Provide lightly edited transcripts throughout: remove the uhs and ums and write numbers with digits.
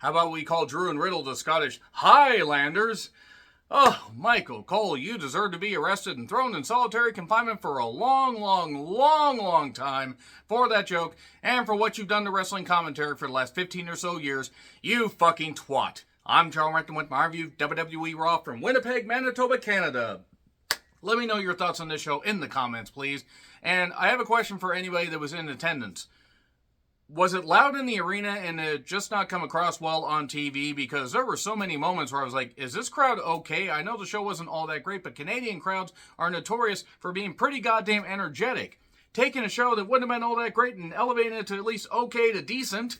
How about we call Drew and Riddle the Scottish Highlanders? Oh, Michael Cole, you deserve to be arrested and thrown in solitary confinement for a long time for that joke and for what you've done to wrestling commentary for the last 15 or so years. You fucking twat. I'm Charles Renton with my review of WWE Raw from Winnipeg, Manitoba, Canada. Let me know your thoughts on this show in the comments, please. And I have a question for anybody that was in attendance. Was it loud in the arena and it just not come across well on TV? Because there were so many moments where I was like, is this crowd okay? I know the show wasn't all that great, but Canadian crowds are notorious for being pretty goddamn energetic. Taking a show that wouldn't have been all that great and elevating it to at least okay to decent.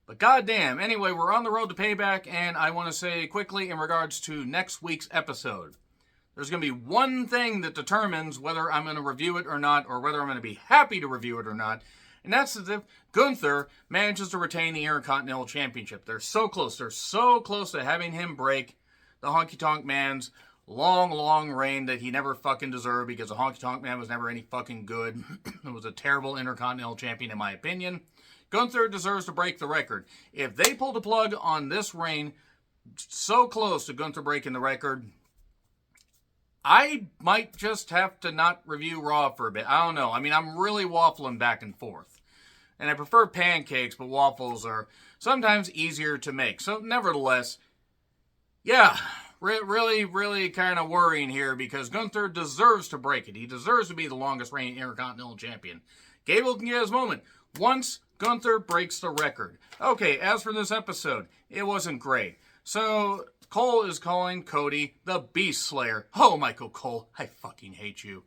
But goddamn. Anyway, we're on the road to Payback, and I want to say quickly in regards to next week's episode. There's going to be one thing that determines whether I'm going to review it or not, or whether I'm going to be happy to review it or not. And that's as if Gunther manages to retain the Intercontinental Championship. They're so close. They're so close to having him break the Honky Tonk Man's long reign that he never fucking deserved, because the Honky Tonk Man was never any fucking good. It was a terrible Intercontinental Champion in my opinion. Gunther deserves to break the record. If they pull the plug on this reign, so close to Gunther breaking the record, I might just have to not review Raw for a bit. I don't know. I mean, I'm really waffling back and forth. And I prefer pancakes, but waffles are sometimes easier to make. So, nevertheless, yeah, really kind of worrying here, because Gunther deserves to break it. He deserves to be the longest reigning Intercontinental Champion. Gable can get his moment once Gunther breaks the record. Okay, as for this episode, it wasn't great. So Cole is calling Cody the Beast Slayer. Oh, Michael Cole, I fucking hate you.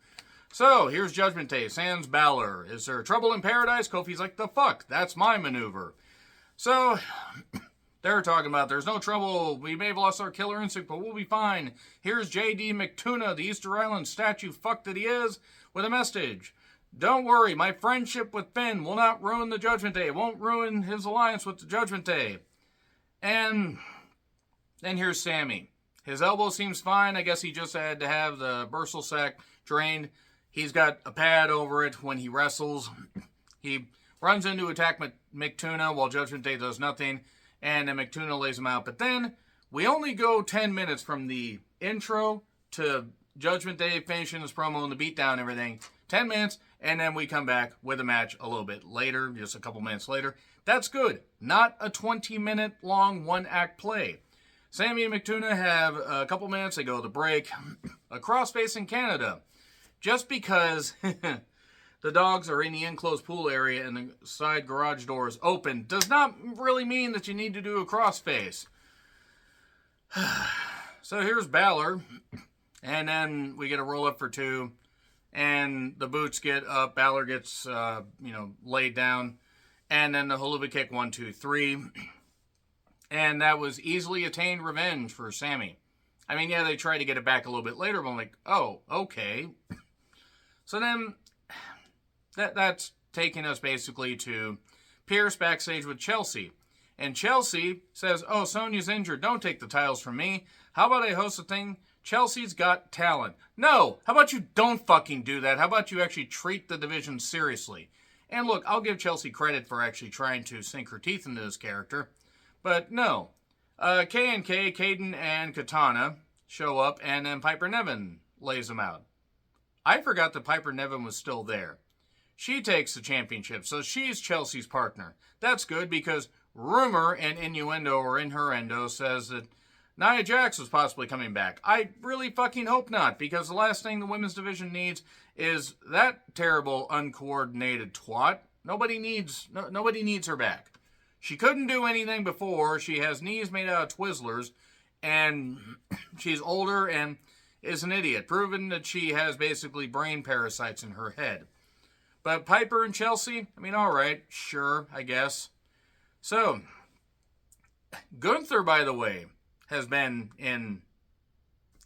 So, here's Judgment Day. Sans Balor. Is there trouble in paradise? Kofi's like, the fuck? That's my maneuver. So, they're talking about there's no trouble. We may have lost our killer instinct, but we'll be fine. Here's J.D. McTuna, the Easter Island statue fuck that he is, with a message. Don't worry, my friendship with Finn will not ruin the Judgment Day. It won't ruin his alliance with the Judgment Day. And then here's Sammy. His elbow seems fine. I guess he just had to have the bursal sac drained. He's got a pad over it when he wrestles. He runs in to attack McTuna while Judgment Day does nothing. And then McTuna lays him out. But then we only go 10 minutes from the intro to Judgment Day finishing his promo and the beatdown and everything. 10 minutes, and then we come back with a match a little bit later, just a couple minutes later. That's good. Not a 20-minute long one-act play. Sammy and McTuna have a couple minutes. They go to break. A crossface in Canada. Just because the dogs are in the enclosed pool area and the side garage door is open does not really mean that you need to do a crossface. So here's Balor. And then we get a roll-up for two. And the boots get up. Balor gets, laid down. And then the haluva kick, 1, 2, 3. And that was easily attained revenge for Sammy. I mean, yeah, they tried to get it back a little bit later, but I'm like, oh, okay. So then, that's taking us basically to Pierce backstage with Chelsea. And Chelsea says, oh, Sonya's injured. Don't take the titles from me. How about I host a thing? Chelsea's Got Talent. No, how about you don't fucking do that? How about you actually treat the division seriously? And look, I'll give Chelsea credit for actually trying to sink her teeth into this character. But no. K&K, Caden, and Katana show up, and then Piper Niven lays them out. I forgot that Piper Niven was still there. She takes the championship, so she's Chelsea's partner. That's good, because rumor and innuendo, or innuendo, says that Nia Jax was possibly coming back. I really fucking hope not, because the last thing the women's division needs is that terrible, uncoordinated twat. Nobody needs her back. She couldn't do anything before. She has knees made out of Twizzlers, and she's older and is an idiot, proving that she has basically brain parasites in her head. But Piper and Chelsea, I mean, all right, sure, I guess. So, Gunther, by the way, has been in...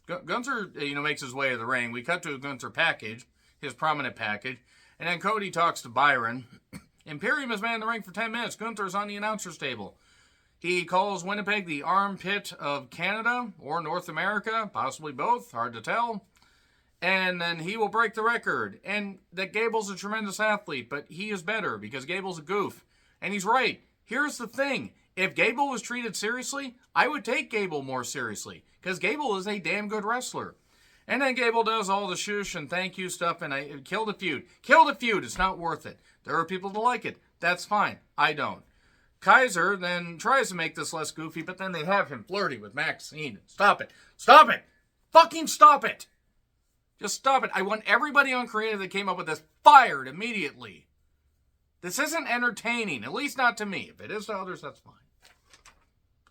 Gunther, makes his way to the ring. We cut to a Gunther package, his prominent package, and then Cody talks to Byron. Imperium has been in the ring for 10 minutes. Gunther's on the announcer's table. He calls Winnipeg the armpit of Canada or North America, possibly both, hard to tell. And then he will break the record. And that Gable's a tremendous athlete, but he is better because Gable's a goof. And he's right. Here's the thing. If Gable was treated seriously, I would take Gable more seriously. Because Gable is a damn good wrestler. And then Gable does all the shush and thank you stuff, and I kill the feud. Kill the feud. It's not worth it. There are people that like it. That's fine. I don't. Kaiser then tries to make this less goofy, but then they have him flirty with Maxine. Stop it. Stop it. Fucking stop it. Just stop it. I want everybody on creative that came up with this fired immediately. This isn't entertaining, at least not to me. If it is to others, that's fine.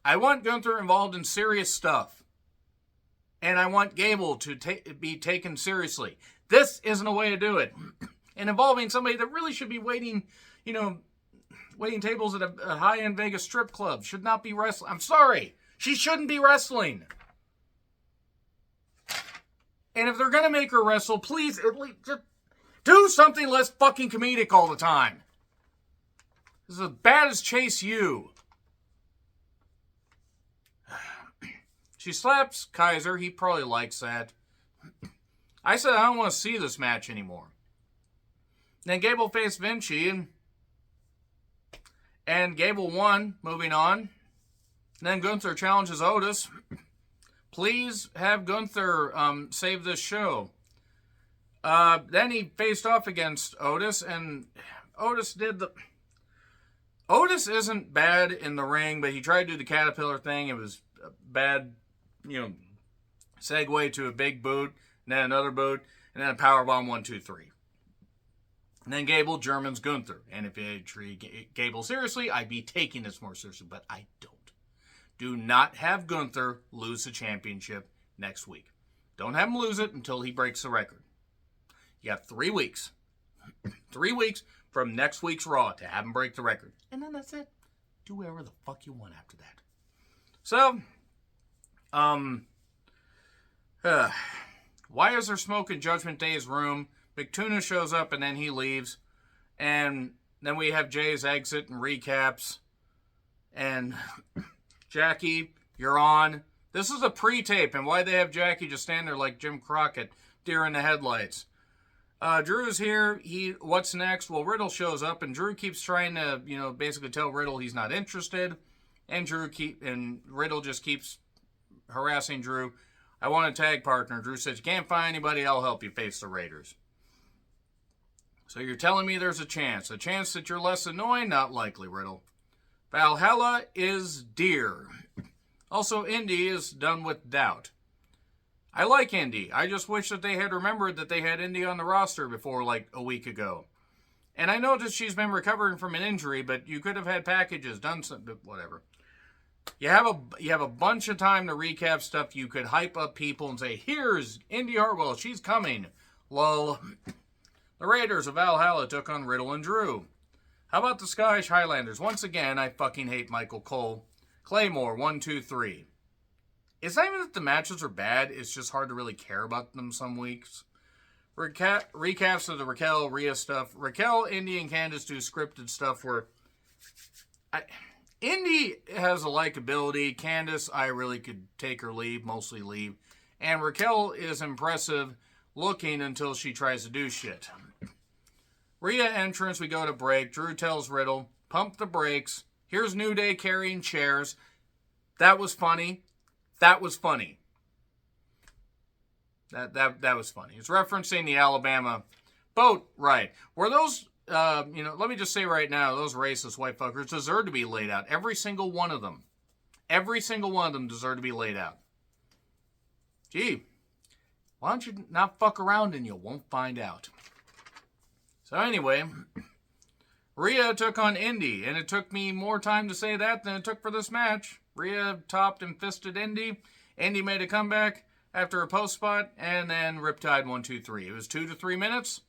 I want Gunther involved in serious stuff. And I want Gable to be taken seriously. This isn't a way to do it. And involving somebody that really should be waiting tables at a high-end Vegas strip club. Should not be wrestling. I'm sorry. She shouldn't be wrestling. And if they're going to make her wrestle, please at least just do something less fucking comedic all the time. This is as bad as Chase U. She slaps Kaiser. He probably likes that. I said I don't want to see this match anymore. Then Gable faced Vinci, and Gable won. Moving on. Then Gunther challenges Otis. Please have Gunther save this show. Then he faced off against Otis, and Otis did the... Otis isn't bad in the ring, but he tried to do the caterpillar thing. It was a bad, segue to a big boot, and then another boot, and then a powerbomb 1, 2, 3. And then Gable Germans Gunther. And if you treat Gable seriously, I'd be taking this more seriously, but I don't. Do not have Gunther lose the championship next week. Don't have him lose it until he breaks the record. You have 3 weeks. 3 weeks from next week's Raw to have him break the record. And then that's it. Do whatever the fuck you want after that. So, why is there smoke in Judgment Day's room? Big Tuna shows up and then he leaves. And then we have Jay's exit and recaps. And Jackie, you're on. This is a pre-tape, and why they have Jackie just stand there like Jim Crockett, deer in the headlights. Drew's here. What's next? Well, Riddle shows up, and Drew keeps trying to, basically tell Riddle he's not interested. And Riddle just keeps harassing Drew. I want a tag partner. Drew says, you can't find anybody, I'll help you face the Raiders. So you're telling me there's a chance. A chance that you're less annoying? Not likely, Riddle. Valhalla is dear. Also, Indy is done with doubt. I like Indy. I just wish that they had remembered that they had Indy on the roster before like a week ago. And I know that she's been recovering from an injury, but you could have had packages, done something, whatever. You have a bunch of time to recap stuff. You could hype up people and say, here's Indy Hartwell. She's coming. Lol. The Raiders of Valhalla took on Riddle and Drew. How about the Scottish Highlanders? Once again, I fucking hate Michael Cole. Claymore, 1, 2, 3. It's not even that the matches are bad. It's just hard to really care about them some weeks. Recaps of the Raquel, Rhea stuff. Raquel, Indy, and Candice do scripted stuff where... Indy has a likability. Candice, I really could take or leave, mostly leave. And Raquel is impressive looking until she tries to do shit. Rhea entrance, we go to break. Drew tells Riddle, pump the brakes. Here's New Day carrying chairs. That was funny. That was funny. That was funny. It's referencing the Alabama boat ride. Were those, let me just say right now, those racist white fuckers deserve to be laid out. Every single one of them. Every single one of them deserve to be laid out. Gee, why don't you not fuck around and you won't find out. So anyway, Rhea took on Indy, and it took me more time to say that than it took for this match. Rhea topped and fisted Indy. Indy made a comeback after a post spot, and then Riptide 1, 2, 3. It was 2 to 3 minutes.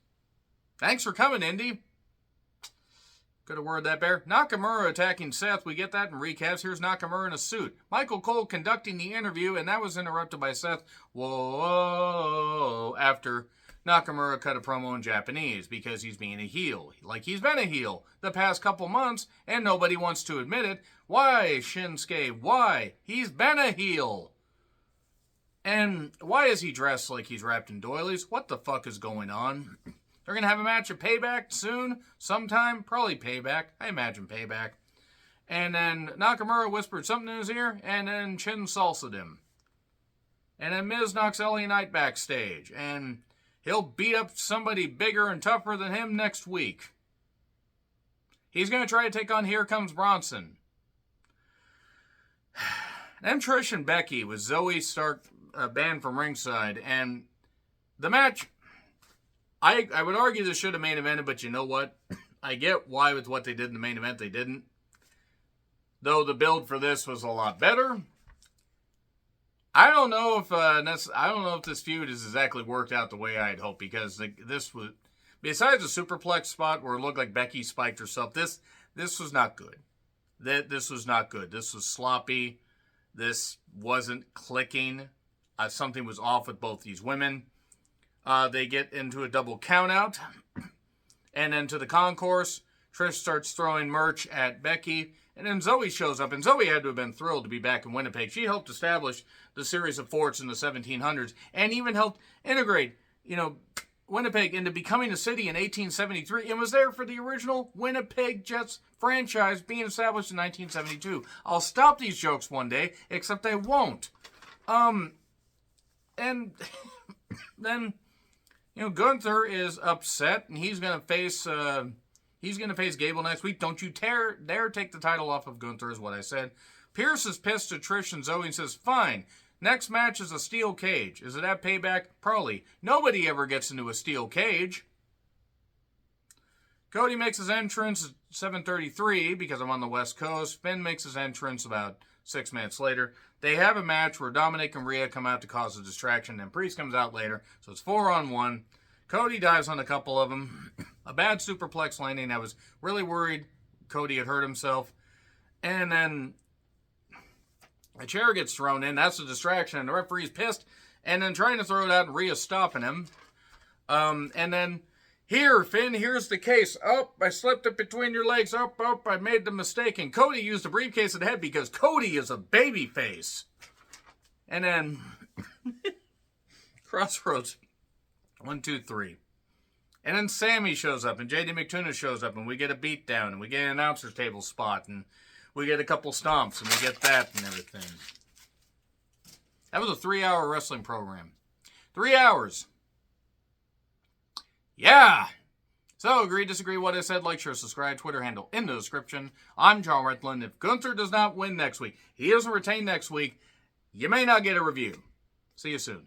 Thanks for coming, Indy. Could have worded that better. Nakamura attacking Seth. We get that in recaps. Here's Nakamura in a suit. Michael Cole conducting the interview, and that was interrupted by Seth. Whoa, after Nakamura cut a promo in Japanese because he's being a heel. Like he's been a heel the past couple months, and nobody wants to admit it. Why, Shinsuke? Why? He's been a heel. And why is he dressed like he's wrapped in doilies? What the fuck is going on? They're going to have a match of Payback soon, sometime. Probably Payback. I imagine Payback. And then Nakamura whispered something in his ear, and then chin salsa'd him. And then Miz knocks LA Knight backstage, and he'll beat up somebody bigger and tougher than him next week. He's going to try to take on Here Comes Bronson. Then Trish and Becky with Zoe Stark banned from ringside. And the match, I would argue this should have main evented, but you know what? I get why with what they did in the main event they didn't. Though the build for this was a lot better. I don't know if this feud has exactly worked out the way I had hoped, because this was, besides the superplex spot where it looked like Becky spiked herself, this was not good. This was not good. This was sloppy. This wasn't clicking. Something was off with both these women. They get into a double countout, and then to the concourse, Trish starts throwing merch at Becky. And then Zoe shows up, and Zoe had to have been thrilled to be back in Winnipeg. She helped establish the series of forts in the 1700s, and even helped integrate, Winnipeg into becoming a city in 1873, and was there for the original Winnipeg Jets franchise being established in 1972. I'll stop these jokes one day, except I won't. And then, Gunther is upset, and he's going to face Gable next week. Don't you dare take the title off of Gunther, is what I said. Pierce is pissed at Trish and Zoe and says, fine, next match is a steel cage. Is it at Payback? Probably. Nobody ever gets into a steel cage. Cody makes his entrance at 7:33 because I'm on the West Coast. Finn makes his entrance about 6 minutes later. They have a match where Dominic and Rhea come out to cause a distraction, and Priest comes out later, so it's 4-on-1. Cody dives on a couple of them. A bad superplex landing. I was really worried Cody had hurt himself. And then a chair gets thrown in. That's a distraction. And the referee's pissed. And then trying to throw it out, and Rhea's stopping him. And then, here, Finn, here's the case. Oh, I slipped it between your legs. Oh, I made the mistake. And Cody used a briefcase at the head because Cody is a baby face. And then, Crossroads. 1, 2, 3. And then Sammy shows up, and JD McTunis shows up, and we get a beatdown, and we get an announcer's table spot, and we get a couple stomps, and we get that and everything. That was a 3-hour wrestling program. 3 hours. Yeah. So, agree, disagree, what I said, like, share, subscribe, Twitter handle in the description. I'm John Retland. If Gunther does not win next week, he doesn't retain next week, you may not get a review. See you soon.